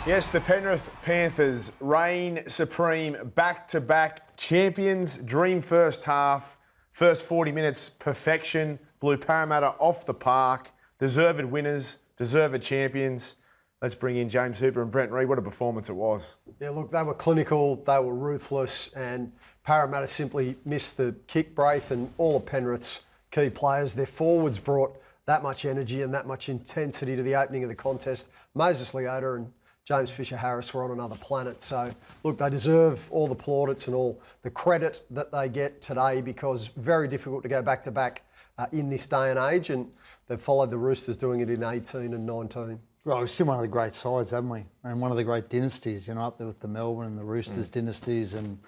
Yes, the Penrith Panthers reign supreme, back-to-back champions, dream first half, first 40 minutes, perfection, blew Parramatta off the park, deserved winners, deserved champions. Let's bring in James Hooper and Brent Reid. What a performance it was. Yeah, look, they were clinical, they were ruthless, and Parramatta simply missed the kick, Braith, and all of Penrith's key players. Their forwards brought that much energy and that much intensity to the opening of the contest. Moses Leota and James Fisher-Harris were on another planet. So, look, they deserve all the plaudits and all the credit that they get today, because very difficult to go back-to-back in this day and age, and they've followed the Roosters doing it in 18 and 19. Well, we've seen one of the great sides, haven't we? And one of the great dynasties, you know, up there with the Melbourne and the Roosters dynasties. And,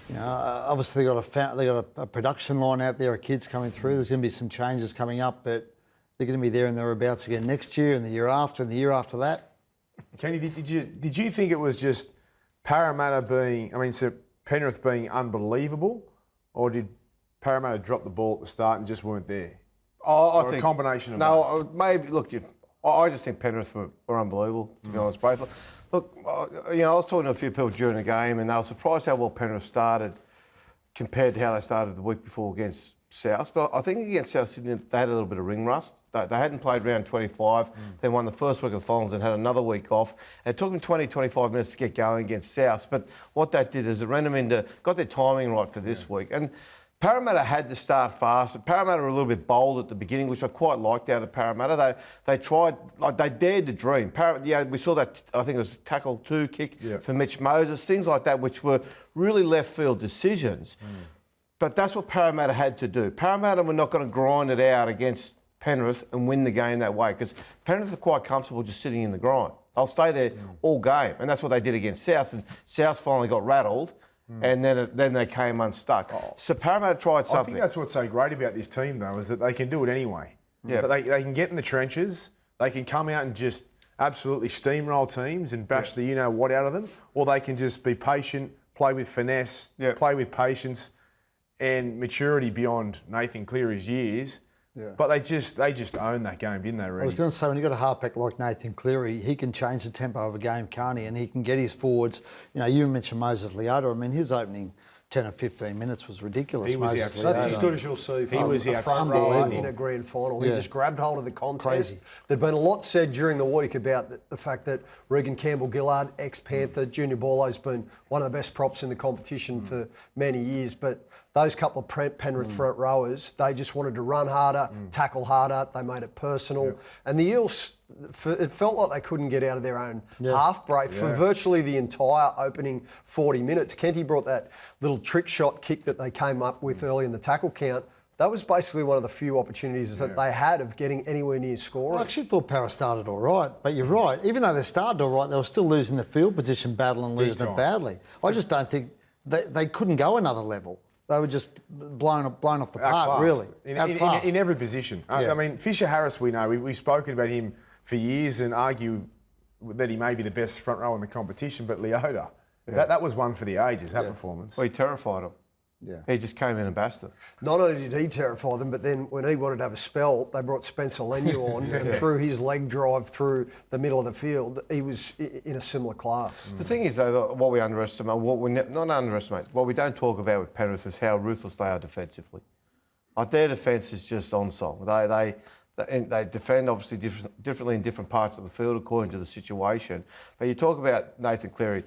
you know, obviously they got a production line out there of kids coming through. There's going to be some changes coming up, but they're going to be there and thereabouts again next year and the year after and the year after that. Kenny, did you think it was just Parramatta Penrith being unbelievable, or did Parramatta drop the ball at the start and just weren't there? I think a combination of both. Maybe. Look, I just think Penrith were unbelievable, to be honest, Braith. Look, I was talking to a few people during the game, and they were surprised how well Penrith started compared to how they started the week before against South. But I think against South Sydney, they had a little bit of ring rust. They hadn't played round 25, then won the first week of the finals and had another week off. And it took them 20, 25 minutes to get going against South. But what that did is it ran them got their timing right for this week. And Parramatta had to start fast. Parramatta were a little bit bold at the beginning, which I quite liked out of Parramatta. They tried, they dared to dream. We saw that, I think it was tackle 2 kick for Mitch Moses, things like that, which were really left field decisions. But that's what Parramatta had to do. Parramatta were not going to grind it out against Penrith and win the game that way, because Penrith are quite comfortable just sitting in the grind. They'll stay there all game, and that's what they did against South. And South finally got rattled, and then they came unstuck. So Parramatta tried something. I think that's what's so great about this team, though, is that they can do it anyway. Yeah. But they can get in the trenches, they can come out and just absolutely steamroll teams and bash the you-know-what out of them, or they can just be patient, play with finesse, play with patience and maturity beyond Nathan Cleary's years. Yeah. But they just own that game, didn't they, Reid? I was going to say, when you've got a halfback like Nathan Cleary, he can change the tempo of a game, can't he? And he can get his forwards. You know, you mentioned Moses Leota. I mean, his opening 10 or 15 minutes was ridiculous. He was That's as good as you'll see from a front rower in a grand final. He just grabbed hold of the contest. Crazy. There'd been a lot said during the week about the fact that Regan Campbell-Gillard, ex-Panther, Junior Borlow's been one of the best props in the competition for many years, but those couple of Penrith front rowers, they just wanted to run harder, tackle harder. They made it personal. And the Eels, it felt like they couldn't get out of their own half break for virtually the entire opening 40 minutes. Kenty brought that little trick shot kick that they came up with early in the tackle count. That was basically one of the few opportunities that they had of getting anywhere near scoring. I actually thought Parra started all right, but you're right. Even though they started all right, they were still losing the field position battle and losing it badly. I just don't think they couldn't go another level. They were just blown off the park, really. In every position. I mean, Fisher-Harris, we know. We've spoken about him for years and argue that he may be the best front row in the competition, but Leota, that was one for the ages, that performance. Well, he terrified them. Yeah. He just came in and bashed them. Not only did he terrify them, but then when he wanted to have a spell, they brought Spencer Leniu on and threw his leg drive through the middle of the field. He was in a similar class. The thing is, though, what we underestimate, what we don't talk about with Penrith is how ruthless they are defensively. Like, their defence is just on song. They defend obviously differently in different parts of the field according to the situation. But you talk about Nathan Cleary,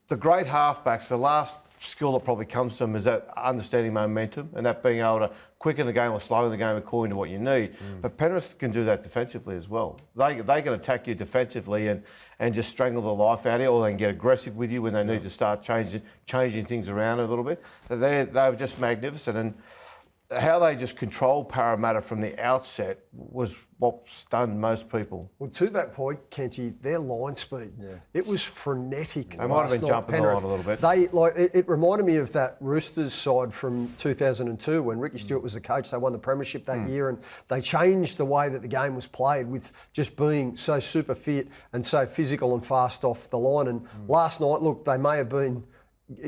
the great halfbacks, the last skill that probably comes to them is that understanding momentum and that being able to quicken the game or slow the game according to what you need. But Penrith can do that defensively as well. They can attack you defensively and just strangle the life out of you, or they can get aggressive with you when they need to start changing things around a little bit. They were just magnificent, and how they just controlled Parramatta from the outset was what stunned most people. Well, to that point, Kenty, their line speed, it was frenetic. They might have been jumping the line a little bit. It reminded me of that Roosters side from 2002 when Ricky Stewart was the coach. They won the premiership that year, and they changed the way that the game was played with just being so super fit and so physical and fast off the line. And last night, look, they may have been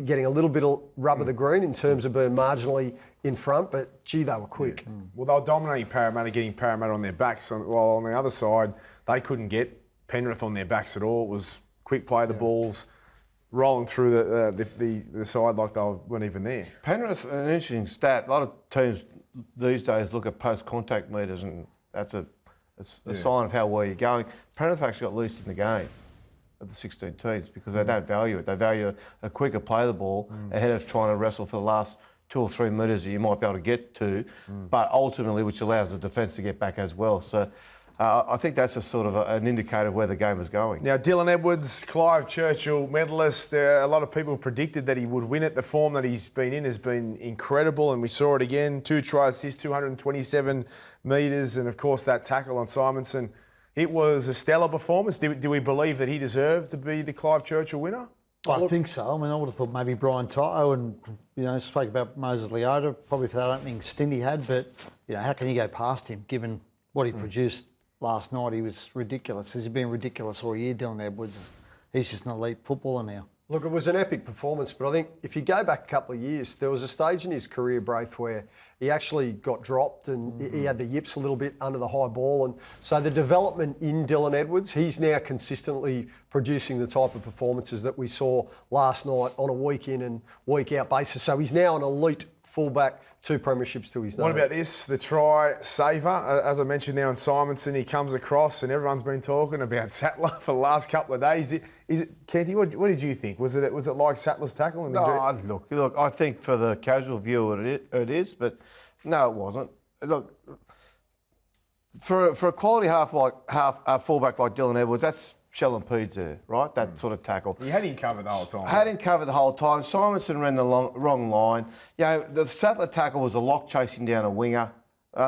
getting a little bit of rub of the green in terms of being marginally in front, but gee, they were quick. Well, they were dominating Parramatta, getting Parramatta on their backs, while on the other side, they couldn't get Penrith on their backs at all. It was quick play, the balls rolling through the side like they weren't even there. Penrith, an interesting stat. A lot of teams these days look at post-contact meters, and that's a sign of how well you're going. Penrith actually got least in the game of the 16 teams because they don't value it. They value a quicker play of the ball ahead of trying to wrestle for the last 2 or 3 metres that you might be able to get to, but ultimately which allows the defence to get back as well. So I think that's a sort of an indicator of where the game is going. Now, Dylan Edwards, Clive Churchill medalist. A lot of people predicted that he would win it. The form that he's been in has been incredible, and we saw it again. 2 try assists, 227 metres, and of course that tackle on Simonson. It was a stellar performance. Do we believe that he deserved to be the Clive Churchill winner? I think so. I mean, I would have thought maybe Brian Toto and, spoke about Moses Leota, probably for that opening stint he had, but, how can you go past him given what he produced last night? He was ridiculous. He's been ridiculous all year, Dylan Edwards. He's just an elite footballer now. Look, it was an epic performance, but I think if you go back a couple of years, there was a stage in his career, Braith, where he actually got dropped and he had the yips a little bit under the high ball. And so the development in Dylan Edwards, he's now consistently producing the type of performances that we saw last night on a week in and week out basis. So he's now an elite fullback, 2 premierships to his name. What about this? The try saver, as I mentioned now, in Simonson, he comes across and everyone's been talking about Sattler for the last couple of days. Is it Kenty? What did you think? Was it like Sattler's tackle? No, look. I think for the casual viewer it is, but no, it wasn't. Look, for a quality fullback like Dylan Edwards, that's shell and peas there, right? That sort of tackle. You had him covered the whole time. Had him covered the whole time. Simonson ran the wrong line. The Sattler tackle was a lock chasing down a winger.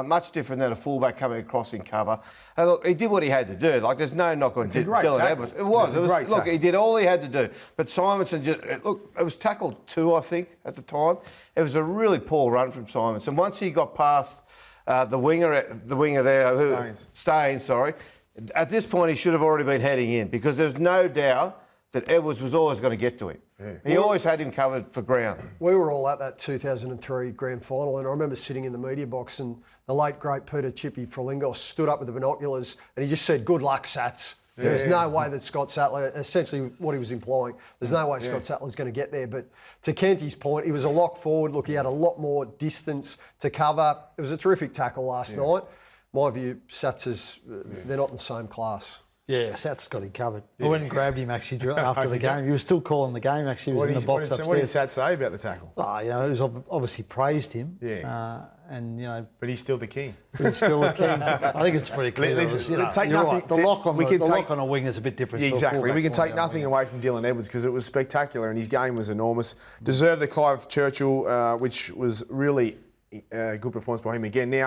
Much different than a fullback coming across in cover. And look, he did what he had to do. Like, there's no knock on Dylan Edwards. It was. Look, he did all he had to do. But Simonson it was tackled 2, I think, at the time. It was a really poor run from Simonson. Once he got past the winger there, Staines, sorry. At this point, he should have already been heading in because there's no doubt that Edwards was always going to get to him. Yeah. He always had him covered for ground. We were all at that 2003 grand final, and I remember sitting in the media box and the late, great Peter Chippy Frolingos stood up with the binoculars and he just said, "Good luck, Sats." Yeah. There's no way that Scott Sattler, essentially what he was implying, there's no way Scott Sattler's going to get there. But to Kenty's point, he was a lock forward. Look, he had a lot more distance to cover. It was a terrific tackle last night. My view, Sats they're not in the same class. Yeah, Sats got him covered. I went and grabbed him actually after the game. He was still calling the game actually. He was in the box upstairs. What did Sats say about the tackle? It was obviously praised him. Yeah. But he's still the king. He's still the king. I think it's pretty clear. You're right. The lock on a wing is a bit different. Yeah, exactly. We can take nothing away from Dylan Edwards because it was spectacular and his game was enormous. Deserved the Clive Churchill, which was really a good performance by him again. Now,